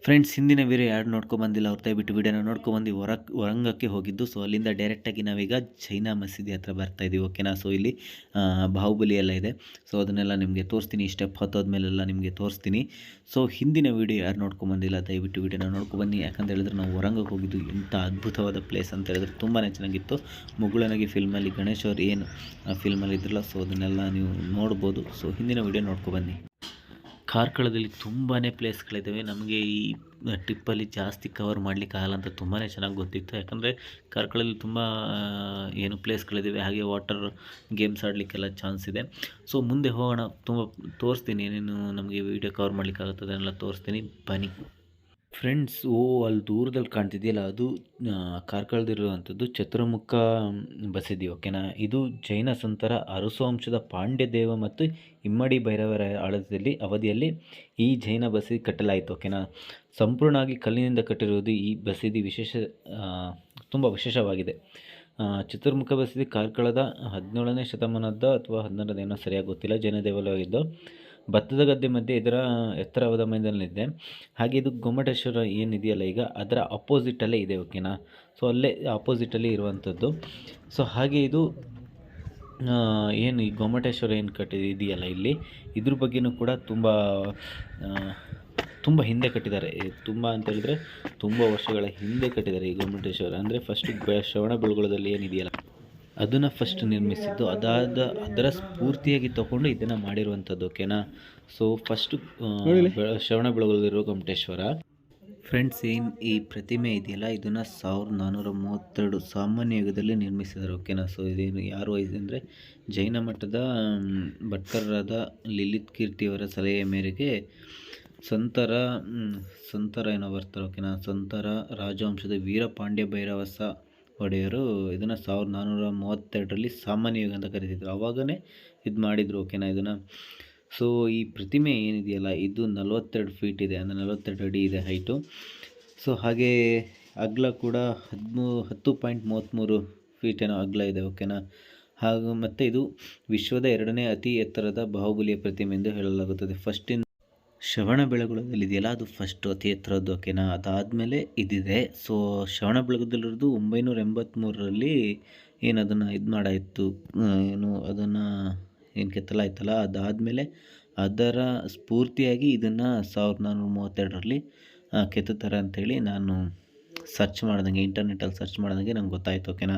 Friends, ಹಿಂದಿನ video ಯಾರು ನೋಡ್ಕೊಂಬಂದಿಲ್ಲ ಅವ್ರು ದಯವಿಟ್ಟು ವೀಡಿಯೋನ ನೋಡ್ಕೊಂಬಂದು ಹೊರಂಗಕ್ಕೆ ಹೋಗಿದ್ದು. ಸೊ ಅಲ್ಲಿಂದ ಡೈರೆಕ್ಟಾಗಿ ನಾವೀಗ ಜೈನ ಮಸೀದಿ ಹತ್ರ ಬರ್ತಾಯಿದ್ದೀವಿ. ಓಕೆನಾ. ಸೊ ಇಲ್ಲಿ ಬಾಹುಬಲಿ ಎಲ್ಲ ಇದೆ. ಸೊ ಅದನ್ನೆಲ್ಲ ನಿಮಗೆ ತೋರಿಸ್ತೀನಿ. ಸ್ಟೆಪ್ ಹತ್ತೋದ್ಮೇಲೆಲ್ಲ ನಿಮಗೆ ತೋರಿಸ್ತೀನಿ. ಸೊ ಹಿಂದಿನ ವೀಡಿಯೋ ಯಾರು ನೋಡ್ಕೊಂಬಂದಿಲ್ಲ ದಯವಿಟ್ಟು ವೀಡಿಯೋನ ನೋಡ್ಕೊಬನ್ನಿ. ಯಾಕಂತ ಹೇಳಿದ್ರೆ ನಾವು ಹೊರಂಗಕ್ಕೆ ಹೋಗಿದ್ದು ಇಂಥ ಅದ್ಭುತವಾದ ಪ್ಲೇಸ್ ಅಂತ ಹೇಳಿದ್ರೆ ತುಂಬಾ ಚೆನ್ನಾಗಿತ್ತು. ಮುಗುಳನಗಿ ಫಿಲ್ಮಲ್ಲಿ ಗಣೇಶ್ ಅವ್ರು ಏನು ಫಿಲ್ಮಲ್ಲಿ ಇದ್ರಲ್ಲ, ಸೊ ಅದನ್ನೆಲ್ಲ ನೀವು ನೋಡ್ಬೋದು. ಸೊ ಹಿಂದಿನ ವೀಡಿಯೋ ನೋಡ್ಕೊಬನ್ನಿ. ಕಾರ್ಕಳದಲ್ಲಿ ತುಂಬಾ ಪ್ಲೇಸ್ಗಳಿದ್ದಾವೆ. ನಮಗೆ ಈ ಟ್ರಿಪ್ಪಲ್ಲಿ ಜಾಸ್ತಿ ಕವರ್ ಮಾಡಲಿಕ್ಕಾಗಲ್ಲ ಅಂತ ತುಂಬಾ ಚೆನ್ನಾಗಿ ಗೊತ್ತಿತ್ತು. ಯಾಕಂದರೆ ಕಾರ್ಕಳದಲ್ಲಿ ತುಂಬ ಏನು ಪ್ಲೇಸ್ಗಳಿದ್ದಾವೆ. ಹಾಗೆ ವಾಟರ್ ಗೇಮ್ಸ್ ಆಡಲಿಕ್ಕೆಲ್ಲ ಚಾನ್ಸ್ ಇದೆ. ಸೊ ಮುಂದೆ ಹೋಗೋಣ. ತುಂಬ ತೋರಿಸ್ತೀನಿ ಏನೇನು ನಮಗೆ ವೀಡಿಯೋ ಕವರ್ ಮಾಡಲಿಕ್ಕಾಗುತ್ತದೆ ಅದನ್ನೆಲ್ಲ ತೋರಿಸ್ತೀನಿ, ಬನ್ನಿ ಫ್ರೆಂಡ್ಸ್. ಅಲ್ಲಿ ದೂರದಲ್ಲಿ ಕಾಣ್ತಿದೆಯಲ್ಲ, ಅದು ಕಾರ್ಕಳದಲ್ಲಿರುವಂಥದ್ದು ಚತುರ್ಮುಖ ಬಸದಿ. ಓಕೆನಾ. ಇದು ಜೈನ ಸಂತರ ಅರಸವಂಶದ ಪಾಂಡ್ಯದೇವ ಮತ್ತು ಇಮ್ಮಡಿ ಭೈರವರ ಆಡಳಿತದಲ್ಲಿ ಅವಧಿಯಲ್ಲಿ ಈ ಜೈನ ಬಸದಿ ಕಟ್ಟಲಾಯಿತು. ಓಕೆನಾ. ಸಂಪೂರ್ಣವಾಗಿ ಕಲ್ಲಿನಿಂದ ಕಟ್ಟಿರುವುದು. ಈ ಬಸದಿ ತುಂಬ ವಿಶೇಷವಾಗಿದೆ. ಚತುರ್ಮುಖ ಬಸದಿ ಕಾರ್ಕಳದ 17ನೇ ಶತಮಾನದ ಅಥವಾ 16ನೇ ಏನೋ ಸರಿಯಾಗಿ ಗೊತ್ತಿಲ್ಲ, ಜೈನ ದೇವಾಲಯವಾಗಿದ್ದು ಭತ್ತದ ಗದ್ದೆ ಮಧ್ಯೆ ಇದರ ಎತ್ತರವಾದ ಮೈದಾನದಲ್ಲಿದೆ. ಹಾಗೆ ಇದು ಗೊಮ್ಮಟೇಶ್ವರ ಏನಿದೆಯಲ್ಲ ಈಗ ಅದರ ಅಪೋಸಿಟಲ್ಲೇ ಇದೆ. ಓಕೆನಾ. ಸೊ ಅಲ್ಲೇ ಆಪೋಸಿಟಲ್ಲಿ ಇರುವಂಥದ್ದು. ಸೊ ಹಾಗೆ ಇದು ಏನು ಈ ಗೊಮ್ಮಟೇಶ್ವರ ಏನು ಇದೆಯಲ್ಲ ಇಲ್ಲಿ, ಇದ್ರ ಬಗ್ಗೆಯೂ ಕೂಡ ತುಂಬ ಹಿಂದೆ ಕಟ್ಟಿದ್ದಾರೆ. ತುಂಬ ಅಂತ ಹೇಳಿದ್ರೆ ತುಂಬ ವರ್ಷಗಳ ಹಿಂದೆ ಕಟ್ಟಿದ್ದಾರೆ ಈ ಗೊಮ್ಮಟೇಶ್ವರ. ಅಂದರೆ ಫಸ್ಟ್ ಶ್ರವಣಬೆಳಗೊಳದಲ್ಲಿ ಏನಿದೆಯಲ್ಲ ಅದನ್ನು ಫಸ್ಟ್ ನಿರ್ಮಿಸಿದ್ದು. ಅದರ ಸ್ಫೂರ್ತಿಯಾಗಿ ತಗೊಂಡು ಇದನ್ನು ಮಾಡಿರುವಂಥದ್ದು. ಓಕೆನಾ. ಸೊ ಫಸ್ಟು ಶ್ರವಣಬೆಳಗೊಳದಲ್ಲಿರುವ ಗೊಮ್ಮಟೇಶ್ವರ. ಫ್ರೆಂಡ್ಸ್, ಏನು ಈ ಪ್ರತಿಮೆ ಇದೆಯಲ್ಲ ಇದನ್ನು 1432 ಸಾಮಾನ್ಯ ಯುಗದಲ್ಲಿ ನಿರ್ಮಿಸಿದ್ದಾರೆ. ಓಕೆನಾ. ಸೊ ಇದೇನು ಯಾರು ಅಂದರೆ ಜೈನ ಮಠದ ಭಟ್ಕರರಾದ ಲಲಿತ್ ಕೀರ್ತಿಯವರ ಸಲಹೆಯ ಮೇರೆಗೆ ಸಂತರ ಏನೋ ಬರ್ತಾರೆ. ಓಕೆನಾ. ಸಂತರ ರಾಜವಂಶದ ವೀರಪಾಂಡ್ಯ ಭೈರವಸ ಒಡೆಯರು ಇದನ್ನು 1432ರಲ್ಲಿ ಸಾಮಾನ್ಯ ಯುಗ ಅಂತ ಕರೀತಿದ್ರು. ಆವಾಗನೇ ಇದು ಮಾಡಿದರು. ಓಕೆನಾ. ಇದನ್ನು ಸೊ ಈ ಪ್ರತಿಮೆ ಏನಿದೆಯಲ್ಲ ಇದು 42 ಫೀಟ್ ಇದೆ, ಅಂದರೆ 42 ಅಡಿ ಇದೆ ಹೈಟು. ಸೊ ಹಾಗೆ ಅಗಲ ಕೂಡ 10.33 ಫೀಟ್ ಏನೋ ಅಗಲ ಇದೆ. ಓಕೆನಾ. ಹಾಗೂ ಮತ್ತು ಇದು ವಿಶ್ವದ 2ನೇ ಅತಿ ಎತ್ತರದ ಬಾಹುಬಲಿಯ ಪ್ರತಿಮೆ ಎಂದು ಹೇಳಲಾಗುತ್ತದೆ. ಶ್ರವಣಬೆಳಗೊಳದಲ್ಲಿದೆಯಲ್ಲ ಅದು ಫಸ್ಟು ಅತಿ ಎತ್ತರದ್ದು. ಓಕೆನಾ. ಅದಾದಮೇಲೆ ಇದಿದೆ. ಸೊ ಶ್ರವಣಬೆಳಗೊಳದಲ್ಲಿರೋದು 983ರಲ್ಲಿ ಏನು ಅದನ್ನು ಇದು ಮಾಡಾಯಿತು, ಏನು ಅದನ್ನು ಏನು ಕೆತ್ತಲಾಯ್ತಲ್ಲ, ಅದಾದಮೇಲೆ ಅದರ ಸ್ಫೂರ್ತಿಯಾಗಿ ಇದನ್ನು 1432ರಲ್ಲಿ ಕೆತ್ತುತ್ತಾರೆ ಅಂಥೇಳಿ ನಾನು ಸರ್ಚ್ ಮಾಡ್ದಂಗೆ, ಇಂಟರ್ನೆಟ್ಟಲ್ಲಿ ಸರ್ಚ್ ಮಾಡ್ದಂಗೆ ನಂಗೆ ಗೊತ್ತಾಯಿತು. ಓಕೆನಾ.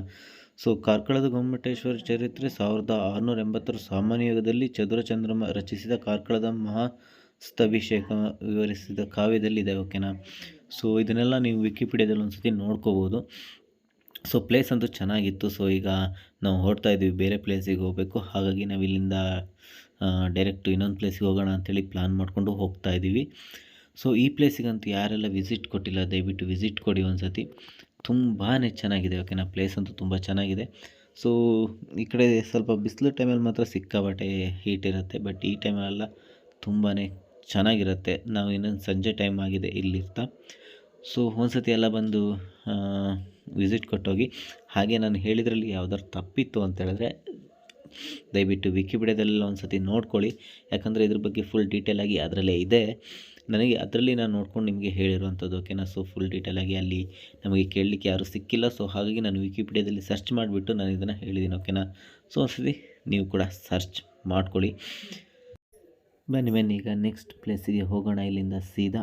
ಸೊ ಕಾರ್ಕಳದ ಗೊಮ್ಮಟೇಶ್ವರ ಚರಿತ್ರೆ 1680 ಸಾಮಾನ್ಯ ಯುಗದಲ್ಲಿ ಚಂದ್ರಮ ರಚಿಸಿದ ಕಾರ್ಕಳದ ಮಹಾಸ್ತಭಿಷೇಕ ವಿವರಿಸಿದ ಕಾವ್ಯದಲ್ಲಿದೆ. ಓಕೆನಾ. ಸೊ ಇದನ್ನೆಲ್ಲ ನೀವು ವಿಕಿಪೀಡಿಯಾದಲ್ಲಿ ಒಂದು ಸತಿ ನೋಡ್ಕೋಬೋದು. ಸೊ ಪ್ಲೇಸ್ ಅಂತೂ ಚೆನ್ನಾಗಿತ್ತು. ಸೊ ಈಗ ನಾವು ಹೊರಡ್ತಾ ಇದ್ದೀವಿ, ಬೇರೆ ಪ್ಲೇಸಿಗೆ ಹೋಗಬೇಕು. ಹಾಗಾಗಿ ನಾವು ಇಲ್ಲಿಂದ ಡೈರೆಕ್ಟು ಇನ್ನೊಂದು ಪ್ಲೇಸಿಗೆ ಹೋಗೋಣ ಅಂಥೇಳಿ ಪ್ಲ್ಯಾನ್ ಮಾಡಿಕೊಂಡು ಹೋಗ್ತಾ ಇದ್ದೀವಿ. ಸೊ ಈ ಪ್ಲೇಸಿಗಂತೂ ಯಾರೆಲ್ಲ ವಿಸಿಟ್ ಕೊಟ್ಟಿಲ್ಲ ದಯವಿಟ್ಟು ವಿಸಿಟ್ ಕೊಡಿ ಒಂದು ಸತಿ. ತುಂಬಾ ಚೆನ್ನಾಗಿದೆ. ಓಕೆನಾ. ಪ್ಲೇಸ್ ಅಂತೂ ತುಂಬ ಚೆನ್ನಾಗಿದೆ. ಸೊ ಈ ಕಡೆ ಸ್ವಲ್ಪ ಬಿಸಿಲು ಟೈಮಲ್ಲಿ ಮಾತ್ರ ಸಿಕ್ಕಾಬಟ್ಟೆ ಹೀಟ್ ಇರುತ್ತೆ, ಬಟ್ ಈ ಟೈಮಲ್ಲೆಲ್ಲ ತುಂಬಾ ಚೆನ್ನಾಗಿರುತ್ತೆ. ನಾವು ಇನ್ನೊಂದು ಸಂಜೆ ಟೈಮ್ ಆಗಿದೆ ಇಲ್ಲಿರ್ತಾ. ಸೊ ಒಂದು ಸತಿ ಎಲ್ಲ ಬಂದು ವಿಸಿಟ್ ಕೊಟ್ಟೋಗಿ. ಹಾಗೆ ನಾನು ಹೇಳಿದ್ರಲ್ಲಿ ಯಾವ್ದಾದ್ರು ತಪ್ಪಿತ್ತು ಅಂತ ಹೇಳಿದ್ರೆ ದಯವಿಟ್ಟು ವಿಕಿಪೀಡಿಯಾದಲ್ಲೆಲ್ಲ ಒಂದು ಸತಿ ನೋಡ್ಕೊಳ್ಳಿ. ಯಾಕಂದರೆ ಇದ್ರ ಬಗ್ಗೆ ಫುಲ್ ಡೀಟೇಲಾಗಿ ಅದರಲ್ಲೇ ಇದೆ. ನನಗೆ ಅದರಲ್ಲಿ ನಾನು ನೋಡ್ಕೊಂಡು ನಿಮಗೆ ಹೇಳಿರುವಂಥದ್ದು. ಓಕೆನಾ. ಸೊ ಫುಲ್ ಡೀಟೇಲಾಗಿ ಅಲ್ಲಿ ನಮಗೆ ಕೇಳಲಿಕ್ಕೆ ಯಾರೂ ಸಿಕ್ಕಿಲ್ಲ. ಸೊ ಹಾಗಾಗಿ ನಾನು ವಿಕಿಪೀಡಿಯಾದಲ್ಲಿ ಸರ್ಚ್ ಮಾಡಿಬಿಟ್ಟು ನಾನು ಇದನ್ನು ಹೇಳಿದ್ದೀನಿ. ಓಕೆನಾ. ಸೊ ಒಂದು ಸತಿ ನೀವು ಕೂಡ ಸರ್ಚ್ ಮಾಡ್ಕೊಳ್ಳಿ. ಬನ್ನಿ ಈಗ ನೆಕ್ಸ್ಟ್ ಪ್ಲೇಸಿಗೆ ಹೋಗೋಣ ಇಲ್ಲಿಂದ ಸೀದಾ.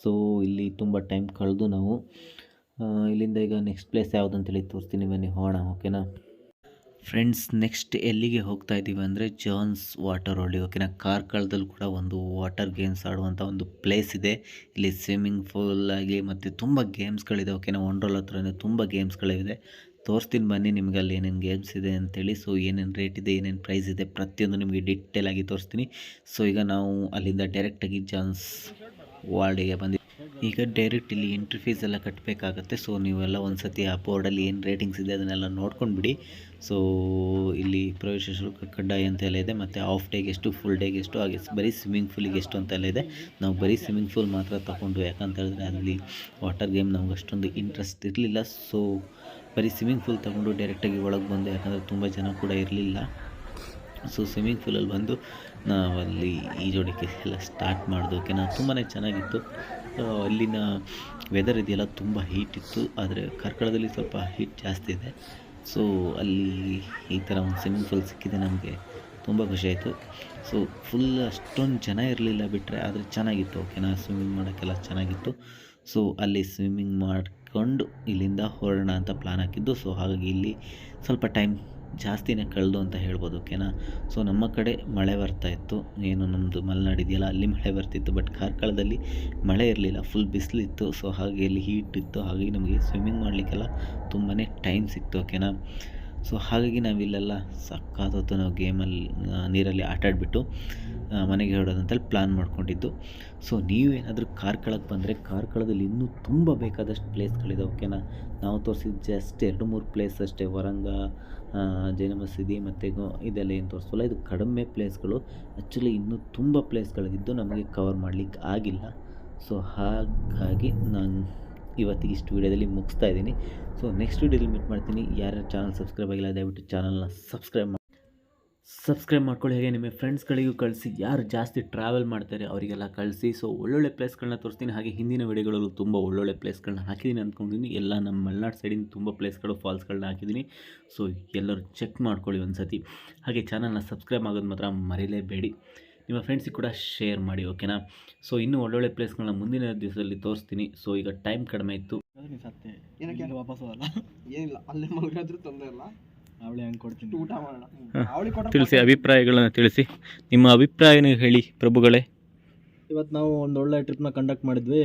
ಸೊ ಇಲ್ಲಿ ತುಂಬ ಟೈಮ್ ಕಳೆದು ನಾವು ಇಲ್ಲಿಂದ ಈಗ ನೆಕ್ಸ್ಟ್ ಪ್ಲೇಸ್ ಯಾವುದು ಅಂತೇಳಿ ತೋರಿಸ್ತೀನಿ, ಬನ್ನಿ ಹೋಗೋಣ. ಓಕೆನಾ. ಫ್ರೆಂಡ್ಸ್, ನೆಕ್ಸ್ಟ್ ಎಲ್ಲಿಗೆ ಹೋಗ್ತಾ ಇದ್ದೀವಿ ಅಂದರೆ ಜಾನ್ಸ್ ವಾಟರ್ ವರ್ಲ್ಡ್. ಓಕೆನಾ. ಕಾರ್ಕಳದಲ್ಲಿ ಕೂಡ ಒಂದು ವಾಟರ್ ಗೇಮ್ಸ್ ಆಡುವಂಥ ಒಂದು ಪ್ಲೇಸ್ ಇದೆ. ಇಲ್ಲಿ ಸ್ವಿಮ್ಮಿಂಗ್ ಪೂಲ್ ಆಗಿ ಮತ್ತು ತುಂಬ ಗೇಮ್ಸ್ಗಳಿದೆ. ಓಕೆನಾ. ವಂಡರ್ಲ ಹತ್ರನೇ ತುಂಬ ಗೇಮ್ಸ್ಗಳಿದೆ. ತೋರಿಸ್ತೀನಿ ಬನ್ನಿ ನಿಮಗೆ ಅಲ್ಲಿ ಏನೇನು ಗೇಮ್ಸ್ ಇದೆ ಅಂತೇಳಿ. ಸೊ ಏನೇನು ರೇಟ್ ಇದೆ, ಏನೇನು ಪ್ರೈಸ್ ಇದೆ ಪ್ರತಿಯೊಂದು ನಿಮಗೆ ಡೀಟೇಲಾಗಿ ತೋರಿಸ್ತೀನಿ. ಸೊ ಈಗ ನಾವು ಅಲ್ಲಿಂದ ಡೈರೆಕ್ಟಾಗಿ ಜಾನ್ಸ್ ವಾರ್ಡಿಗೆ ಬಂದು ಈಗ ಡೈರೆಕ್ಟ್ ಇಲ್ಲಿ ಎಂಟ್ರಿ ಫೀಸ್ ಎಲ್ಲ ಕಟ್ಟಬೇಕಾಗತ್ತೆ. ಸೊ ನೀವೆಲ್ಲ ಒಂದು ಸತಿ ಆ ಬೋರ್ಡಲ್ಲಿ ಏನು ರೇಟಿಂಗ್ಸ್ ಇದೆ ಅದನ್ನೆಲ್ಲ ನೋಡ್ಕೊಂಡು ಬಿಡಿ. ಸೊ ಇಲ್ಲಿ ಪ್ರವೇಶ ಶುಲ್ಕ ಕಡ್ಡಾಯ ಅಂತೆಲ್ಲ ಇದೆ, ಮತ್ತು ಹಾಫ್ ಡೇಗೆ ಎಷ್ಟು, ಫುಲ್ ಡೇಗೆ ಎಷ್ಟು, ಹಾಗೆ ಬರೀ ಸ್ವಿಮ್ಮಿಂಗ್ ಪೂಲಿಗೆ ಎಷ್ಟು ಅಂತೆಲ್ಲ ಇದೆ. ನಾವು ಬರೀ ಸ್ವಿಮ್ಮಿಂಗ್ ಪೂಲ್ ಮಾತ್ರ ತೊಗೊಂಡು, ಯಾಕಂತ ಹೇಳಿದ್ರೆ ಅಲ್ಲಿ ವಾಟರ್ ಗೇಮ್ ನಮ್ಗೆ ಅಷ್ಟೊಂದು ಇಂಟ್ರೆಸ್ಟ್ ಇರಲಿಲ್ಲ. ಸೊ ಬರೀ ಸ್ವಿಮ್ಮಿಂಗ್ ಪೂಲ್ ತೊಗೊಂಡು ಡೈರೆಕ್ಟಾಗಿ ಒಳಗೆ ಬಂದು, ಯಾಕಂದರೆ ತುಂಬ ಜನ ಕೂಡ ಇರಲಿಲ್ಲ. ಸೊ ಸ್ವಿಮ್ಮಿಂಗ್ ಪೂಲಲ್ಲಿ ಬಂದು ನಾವಲ್ಲಿ ಈಜೋಡಿಕೆ ಎಲ್ಲ ಸ್ಟಾರ್ಟ್ ಮಾಡಿದ್ವು. ಓಕೆನಾ, ತುಂಬಾ ಚೆನ್ನಾಗಿತ್ತು. ಅಲ್ಲಿನ ವೆದರ್ ಇದೆಯಲ್ಲ ತುಂಬ ಹೀಟ್ ಇತ್ತು, ಆದರೆ ಕಾರ್ಕಳದಲ್ಲಿ ಸ್ವಲ್ಪ ಹೀಟ್ ಜಾಸ್ತಿ ಇದೆ. ಸೊ ಅಲ್ಲಿ ಈ ಥರ ಒಂದು ಸ್ವಿಮ್ಮಿಂಗ್ ಪೂಲ್ ಸಿಕ್ಕಿದೆ, ನಮಗೆ ತುಂಬ ಖುಷಿಯಾಯಿತು. ಸೊ ಫುಲ್ ಅಷ್ಟೊಂದು ಜನ ಇರಲಿಲ್ಲ ಬಿಟ್ಟರೆ, ಆದರೆ ಚೆನ್ನಾಗಿತ್ತು. ಓಕೆನಾ, ಸ್ವಿಮ್ಮಿಂಗ್ ಮಾಡೋಕ್ಕೆಲ್ಲ ಚೆನ್ನಾಗಿತ್ತು. ಸೊ ಅಲ್ಲಿ ಸ್ವಿಮ್ಮಿಂಗ್ ಮಾಡಿಕೊಂಡು ಇಲ್ಲಿಂದ ಹೊರಡೋಣ ಅಂತ ಪ್ಲ್ಯಾನ್ ಹಾಕಿದ್ದು. ಸೊ ಹಾಗಾಗಿ ಇಲ್ಲಿ ಸ್ವಲ್ಪ ಟೈಮ್ ಜಾಸ್ತಿನೇ ಕಳೆದು ಅಂತ ಹೇಳ್ಬೋದು. ಓಕೆನಾ, ಸೊ ನಮ್ಮ ಕಡೆ ಮಳೆ ಬರ್ತಾಯಿತ್ತು, ಏನು ನಮ್ಮದು ಮಲೆನಾಡು ಇದೆಯಲ್ಲ ಅಲ್ಲಿ ಮಳೆ ಬರ್ತಿತ್ತು. ಬಟ್ ಕಾರ್ಕಳದಲ್ಲಿ ಮಳೆ ಇರಲಿಲ್ಲ, ಫುಲ್ ಬಿಸಿಲಿತ್ತು. ಸೊ ಹಾಗೆ ಇಲ್ಲಿ ಹೀಟ್ ಇತ್ತು, ಹಾಗಾಗಿ ನಮಗೆ ಸ್ವಿಮ್ಮಿಂಗ್ ಮಾಡಲಿಕ್ಕೆಲ್ಲ ತುಂಬಾ ಟೈಮ್ ಸಿಕ್ತು. ಓಕೆನಾ, ಸೊ ಹಾಗಾಗಿ ನಾವಿಲ್ಲೆಲ್ಲ ಸಕ್ಕತ್ತಾಯಿತು. ನಾವು ಗೇಮಲ್ಲಿ ನೀರಲ್ಲಿ ಆಟಾಡಿಬಿಟ್ಟು ಮನೆಗೆ ಹೊರಡೋದಂತೇಳಿ ಪ್ಲ್ಯಾನ್ ಮಾಡ್ಕೊಂಡಿದ್ದು. ಸೊ ನೀವೇನಾದರೂ ಕಾರ್ಕಳಕ್ಕೆ ಬಂದರೆ, ಕಾರ್ಕಳದಲ್ಲಿ ಇನ್ನೂ ತುಂಬ ಬೇಕಾದಷ್ಟು ಪ್ಲೇಸ್ಗಳಿದೆ. ಓಕೆನಾ, ನಾವು ತೋರಿಸಿದ ಜಸ್ಟ್ 2-3 ಪ್ಲೇಸ್ ಅಷ್ಟೇ. ವರಂಗ, ಜೈನ ಮಸೀದಿ ಮತ್ತು ಇದೆಲ್ಲ ಏನು ತೋರಿಸಲ್ಲ, ಇದು ಕಡಿಮೆ ಪ್ಲೇಸ್ಗಳು. ಆ್ಯಕ್ಚುಲಿ ಇನ್ನೂ ತುಂಬ ಪ್ಲೇಸ್ಗಳಿದ್ದು ನಮಗೆ ಕವರ್ ಮಾಡಲಿಕ್ಕೆ ಆಗಿಲ್ಲ. ಸೊ ಹಾಗಾಗಿ ನಾನು ಇವತ್ತಿಗೆ ಇಷ್ಟು ವೀಡಿಯೋದಲ್ಲಿ ಮುಗಿಸ್ತಾ ಇದ್ದೀನಿ. ಸೊ ನೆಕ್ಸ್ಟ್ ವೀಡಿಯೋದಲ್ಲಿ ಮೀಟ್ ಮಾಡ್ತೀನಿ. ಯಾರ್ಯಾರು ಚಾನಲ್ ಸಬ್ಸ್ಕ್ರೈಬ್ ಆಗಿಲ್ಲ ದಯವಿಟ್ಟು ಚಾನಲ್ನ ಸಬ್ಸ್ಕ್ರೈಬ್ ಮಾಡ್ಕೊಳ್ಳಿ. ಹಾಗೆ ನಿಮ್ಮ ಫ್ರೆಂಡ್ಸ್ಗಳಿಗೂ ಕಳಿಸಿ, ಯಾರು ಜಾಸ್ತಿ ಟ್ರಾವೆಲ್ ಮಾಡ್ತಾರೆ ಅವರಿಗೆಲ್ಲ ಕಳಿಸಿ. ಸೊ ಒಳ್ಳೊಳ್ಳೆ ಪ್ಲೇಸ್ಗಳನ್ನ ತೋರಿಸ್ತೀನಿ. ಹಾಗೆ ಹಿಂದಿನ ವೀಡಿಯೋಗಳಲ್ಲೂ ತುಂಬ ಒಳ್ಳೊಳ್ಳೆ ಪ್ಲೇಸ್ಗಳನ್ನ ಹಾಕಿದ್ದೀನಿ ಅಂದ್ಕೊಂಡಿದ್ದೀನಿ. ಎಲ್ಲ ನಮ್ಮ ಮಲೆನಾಡು ಸೈಡಿನ ತುಂಬ ಪ್ಲೇಸ್ಗಳು, ಫಾಲ್ಸ್ಗಳನ್ನ ಹಾಕಿದ್ದೀನಿ. ಸೊ ಎಲ್ಲರೂ ಚೆಕ್ ಮಾಡ್ಕೊಳ್ಳಿ ಒಂದು ಸತಿ. ಹಾಗೆ ಚಾನಲ್ನ ಸಬ್ಸ್ಕ್ರೈಬ್ ಆಗೋದು ಮಾತ್ರ ಮರೀಲೇಬೇಡಿ. ನಿಮ್ಮ ಫ್ರೆಂಡ್ಸಿಗೆ ಕೂಡ ಶೇರ್ ಮಾಡಿ. ಓಕೆನಾ, ಸೊ ಇನ್ನೂ ಒಳ್ಳೊಳ್ಳೆ ಪ್ಲೇಸ್ಗಳನ್ನ ಮುಂದಿನ ದಿವಸದಲ್ಲಿ ತೋರಿಸ್ತೀನಿ. ಸೊ ಈಗ ಟೈಮ್ ಕಡಿಮೆ ಇತ್ತು. ಏನಕ್ಕೆ ವಾಪಸ್ ಹೋಗಲ್ಲ, ಏನಿಲ್ಲ, ಅಲ್ಲೇ ಮಲಗಾದ್ರೂ ತೊಂದರೆ ಇಲ್ಲ. ಅವಳಿ ಹಂಗೆ ಕೊಡ್ತೀನಿ, ಊಟ ಮಾಡೋಣ. ಅವಳಿ ತಿಳಿಸಿ, ಅಭಿಪ್ರಾಯಗಳನ್ನು ತಿಳಿಸಿ, ನಿಮ್ಮ ಅಭಿಪ್ರಾಯನ ಹೇಳಿ ಪ್ರಭುಗಳೇ. ಇವತ್ತು ನಾವು ಒಂದು ಒಳ್ಳೆ ಟ್ರಿಪ್ನ ಕಂಡಕ್ಟ್ ಮಾಡಿದ್ವಿ.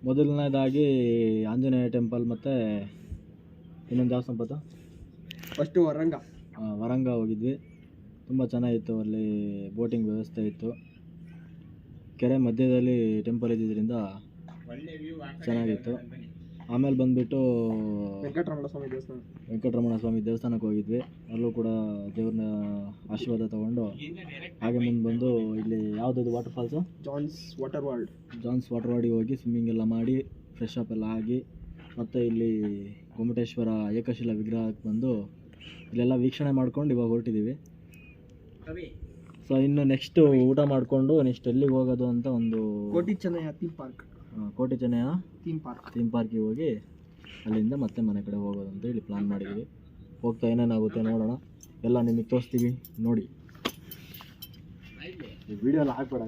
ಮೊದಲನೇದಾಗಿ ಆಂಜನೇಯ ಟೆಂಪಲ್ ಮತ್ತು ಇನ್ನೊಂದು ಯಾವ ಸಂಪತ್ತು, ಫಸ್ಟು ವರಂಗ ಹೋಗಿದ್ವಿ. ತುಂಬ ಚೆನ್ನಾಗಿತ್ತು. ಅಲ್ಲಿ ಬೋಟಿಂಗ್ ವ್ಯವಸ್ಥೆ ಇತ್ತು. ಕೆರೆ ಮಧ್ಯದಲ್ಲಿ ಟೆಂಪಲ್ ಇದ್ದಿದ್ದರಿಂದ ಚೆನ್ನಾಗಿತ್ತು. ಆಮೇಲೆ ಬಂದುಬಿಟ್ಟು ವೆಂಕಟರಮಣ ಸ್ವಾಮಿ ದೇವಸ್ಥಾನಕ್ಕೆ ಹೋಗಿದ್ವಿ. ಅಲ್ಲೂ ಕೂಡ ದೇವ್ರನ್ನ ಆಶೀರ್ವಾದ ತೊಗೊಂಡು ಹಾಗೆ ಮುಂದೆ ಬಂದು ಇಲ್ಲಿ ಯಾವುದದು ವಾಟರ್ ಫಾಲ್ಸು, ಜಾನ್ಸ್ ವಾಟರ್ ವರ್ಲ್ಡಿಗೆ ಹೋಗಿ ಸ್ವಿಮ್ಮಿಂಗ್ ಎಲ್ಲ ಮಾಡಿ ಫ್ರೆಶ್ ಅಪ್ ಎಲ್ಲ ಆಗಿ, ಮತ್ತು ಇಲ್ಲಿ ಗೊಮ್ಮಟೇಶ್ವರ ಏಕಶಿಲಾ ವಿಗ್ರಹಕ್ಕೆ ಬಂದು ಇಲ್ಲೆಲ್ಲ ವೀಕ್ಷಣೆ ಮಾಡ್ಕೊಂಡು ಇವಾಗ ಹೊರಟಿದ್ದೀವಿ. ಸೊ ಇನ್ನು ನೆಕ್ಸ್ಟು ಊಟ ಮಾಡಿಕೊಂಡು ನೆಕ್ಸ್ಟ್ ಎಲ್ಲಿಗೆ ಹೋಗೋದು ಅಂತ ಒಂದು ಕೋಟಿ ಚೆನ್ನಯ್ಯ ಥೀಮ್ ಪಾರ್ಕಿಗೆ ಹೋಗಿ ಅಲ್ಲಿಂದ ಮತ್ತೆ ಮನೆ ಕಡೆ ಹೋಗೋದು ಅಂತ ಹೇಳಿ ಪ್ಲ್ಯಾನ್ ಮಾಡಿದ್ದೀವಿ. ಹೋಗ್ತಾ ಏನೇನಾಗುತ್ತೆ ನೋಡೋಣ, ಎಲ್ಲ ನಿಮಗೆ ತೋರಿಸ್ತೀವಿ ನೋಡಿ. ಈ ವಿಡಿಯೋ ಎಲ್ಲ ಹಾಕ್ಬೇಡ.